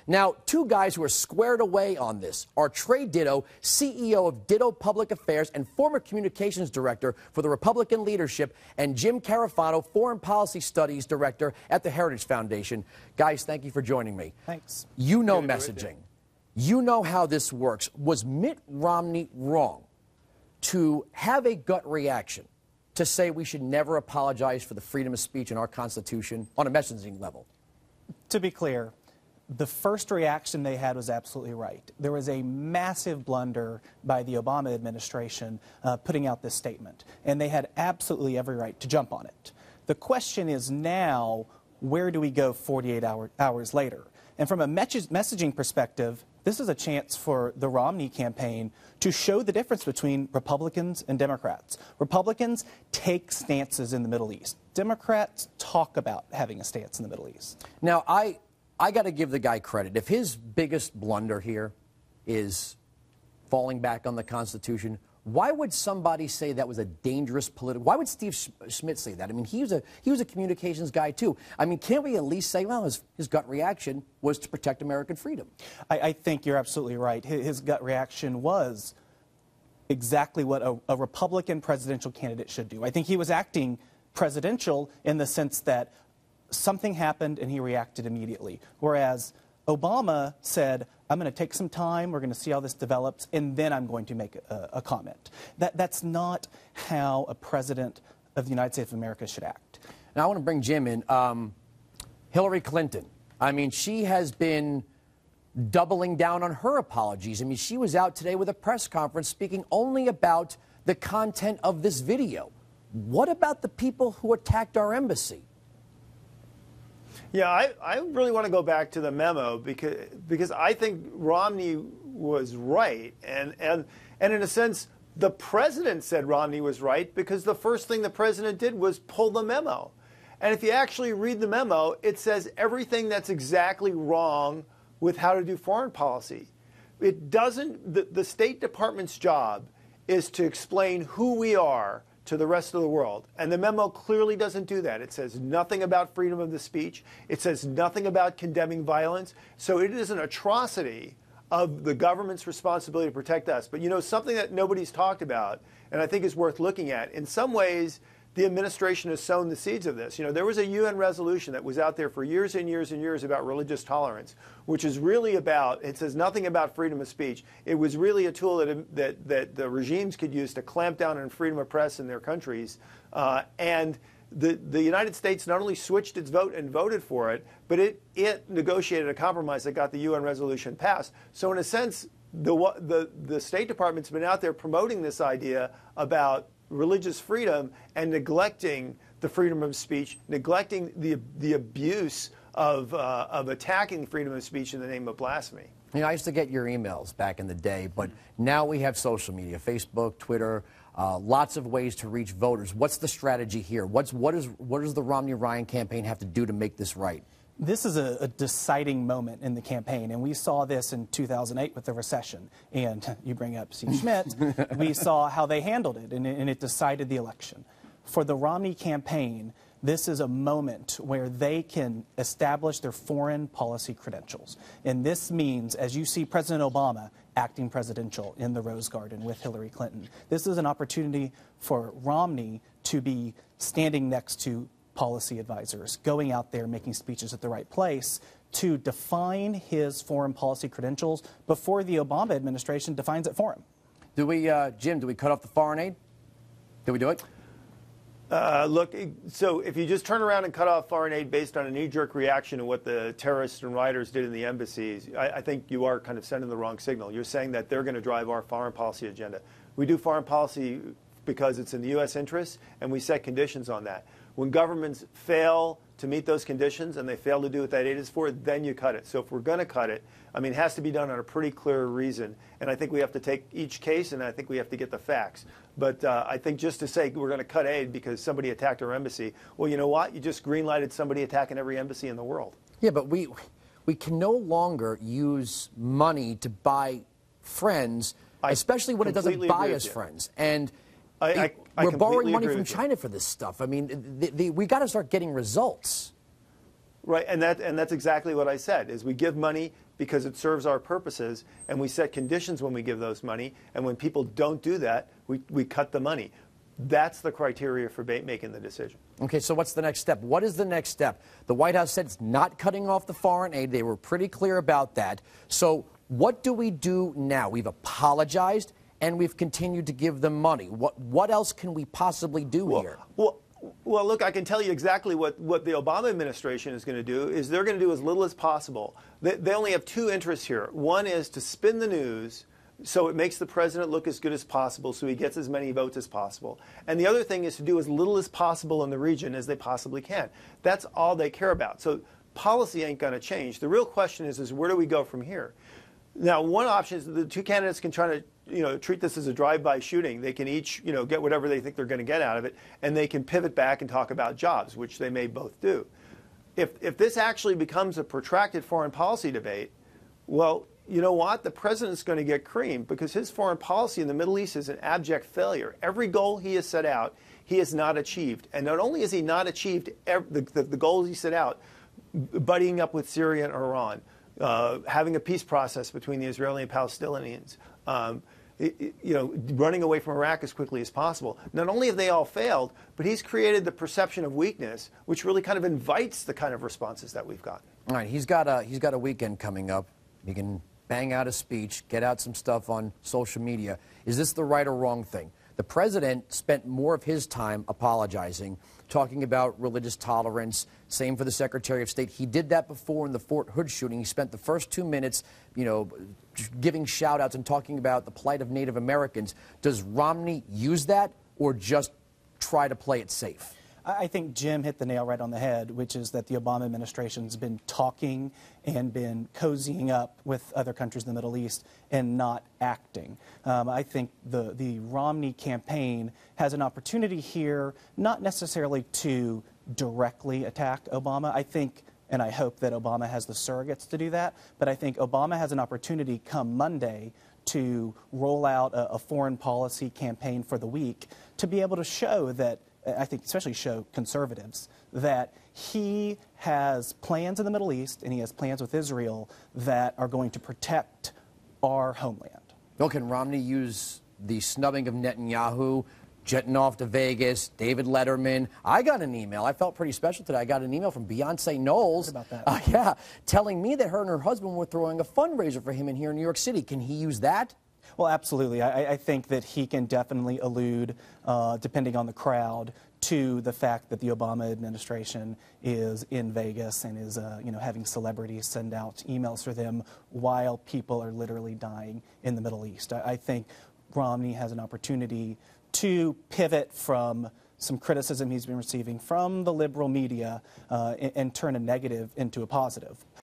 Now, two guys who are squared away on this are Trey Ditto, CEO of Ditto Public Affairs and former communications director for the Republican leadership, and Jim Carafano, foreign policy studies director at the Heritage Foundation. Guys, thank you for joining me. Thanks. You know messaging. You know how this works. Was Mitt Romney wrong to have a gut reaction to say we should never apologize for the freedom of speech in our Constitution on a messaging level? To be clear, the first reaction they had was absolutely right. There was a massive blunder by the Obama administration putting out this statement, and they had absolutely every right to jump on it. The question is now, where do we go 48 hours later? And from a messaging perspective, this is a chance for the Romney campaign to show the difference between Republicans and Democrats. Republicans take stances in the Middle East. Democrats talk about having a stance in the Middle East. Now, I got to give the guy credit. If his biggest blunder here is falling back on the Constitution, why would somebody say that was a dangerous political? Why would Steve Schmidt say that? I mean, he was a communications guy too. I mean, can't we at least say, well, his gut reaction was to protect American freedom? I think you're absolutely right. His gut reaction was exactly what a Republican presidential candidate should do. I think he was acting presidential in the sense that something happened and he reacted immediately, whereas Obama said, I'm going to take some time, we're going to see how this develops, and then I'm going to make a comment. That's not how a president of the United States of America should act. Now, I want to bring Jim in. Hillary Clinton, I mean, she has been doubling down on her apologies. I mean, she was out today with a press conference speaking only about the content of this video. What about the people who attacked our embassy? Yeah, I really want to go back to the memo because I think Romney was right. And in a sense, the president said Romney was right because the first thing the president did was pull the memo. And if you actually read the memo, it says everything that's exactly wrong with how to do foreign policy. It doesn't, the State Department's job is to explain who we are to the rest of the world. And the memo clearly doesn't do that. It says nothing about freedom of the speech. It says nothing about condemning violence. So it is an atrocity of the government's responsibility to protect us. But you know, something that nobody's talked about, and I think is worth looking at, in some ways, the administration has sown the seeds of this. You know, there was a UN resolution that was out there for years and years and years about religious tolerance, which is really about, it says nothing about freedom of speech. It was really a tool that the regimes could use to clamp down on freedom of press in their countries. And the United States not only switched its vote and voted for it, but it negotiated a compromise that got the UN resolution passed. So in a sense, the State Department's been out there promoting this idea about religious freedom and neglecting the freedom of speech, neglecting the abuse of attacking freedom of speech in the name of blasphemy. You know, I used to get your emails back in the day, but now we have social media, Facebook, Twitter, lots of ways to reach voters. What's the strategy here? What does the Romney-Ryan campaign have to do to make this right? This is a deciding moment in the campaign, and we saw this in 2008 with the recession. And you bring up Steve Schmidt, we saw how they handled it, and it decided the election. For the Romney campaign, this is a moment where they can establish their foreign policy credentials. And this means, as you see President Obama acting presidential in the Rose Garden with Hillary Clinton, this is an opportunity for Romney to be standing next to policy advisors, going out there, making speeches at the right place to define his foreign policy credentials before the Obama administration defines it for him. Do we, Jim, do we cut off the foreign aid? Do we do it? Look, so if you just turn around and cut off foreign aid based on a knee-jerk reaction to what the terrorists and rioters did in the embassies, I think you are kind of sending the wrong signal. You're saying that they're going to drive our foreign policy agenda. We do foreign policy because it's in the U.S. interest, and we set conditions on that. When governments fail to meet those conditions and they fail to do what that aid is for, then you cut it. So if we're going to cut it, I mean, it has to be done on a pretty clear reason. And I think we have to take each case, and I think we have to get the facts. But I think just to say we're going to cut aid because somebody attacked our embassy, well, you know what? You just green-lighted somebody attacking every embassy in the world. Yeah, but we can no longer use money to buy friends, especially when it doesn't buy us friends. And we're borrowing money from China for this stuff. I mean, we got to start getting results. Right, and that's exactly what I said, is we give money because it serves our purposes, and we set conditions when we give those money, and when people don't do that, we cut the money. That's the criteria for making the decision. Okay, so what's the next step? What is the next step? The White House said it's not cutting off the foreign aid. They were pretty clear about that. So what do we do now? We've apologized, and we've continued to give them money. What else can we possibly do here? Well, look, I can tell you exactly what the Obama administration is going to do, is they're going to do as little as possible. They only have two interests here. One is to spin the news so it makes the president look as good as possible, so he gets as many votes as possible. And the other thing is to do as little as possible in the region as they possibly can. That's all they care about. So policy ain't going to change. The real question is where do we go from here? Now, one option is the two candidates can try to treat this as a drive-by shooting. They can each get whatever they think they're going to get out of it, and they can pivot back and talk about jobs, which they may both do. If this actually becomes a protracted foreign policy debate, well, you know what? The president's going to get creamed because his foreign policy in the Middle East is an abject failure. Every goal he has set out, he has not achieved. And not only has he not achieved the goals he set out, buddying up with Syria and Iran, having a peace process between the Israeli and Palestinians, running away from Iraq as quickly as possible. Not only have they all failed, but he's created the perception of weakness, which really kind of invites the kind of responses that we've gotten. All right, he's got a weekend coming up. He can bang out a speech, get out some stuff on social media. Is this the right or wrong thing? The president spent more of his time apologizing, talking about religious tolerance. Same for the Secretary of State. He did that before in the Fort Hood shooting. He spent the first 2 minutes, giving shout-outs and talking about the plight of Native Americans. Does Romney use that or just try to play it safe? I think Jim hit the nail right on the head, which is that the Obama administration's been talking and been cozying up with other countries in the Middle East and not acting. I think the Romney campaign has an opportunity here, not necessarily to directly attack Obama. I think, and I hope that Obama has the surrogates to do that, but I think Obama has an opportunity come Monday to roll out a foreign policy campaign for the week to be able to show that, I think especially show conservatives, that he has plans in the Middle East and he has plans with Israel that are going to protect our homeland. Well, can Romney use the snubbing of Netanyahu, jetting off to Vegas, David Letterman? I got an email. I felt pretty special today. I got an email from Beyonce Knowles. What about that? Yeah, telling me that her and her husband were throwing a fundraiser for him in here in New York City. Can he use that? Well, absolutely. I think that he can definitely allude, depending on the crowd, to the fact that the Obama administration is in Vegas and is, having celebrities send out emails for them while people are literally dying in the Middle East. I think Romney has an opportunity to pivot from some criticism he's been receiving from the liberal media and turn a negative into a positive.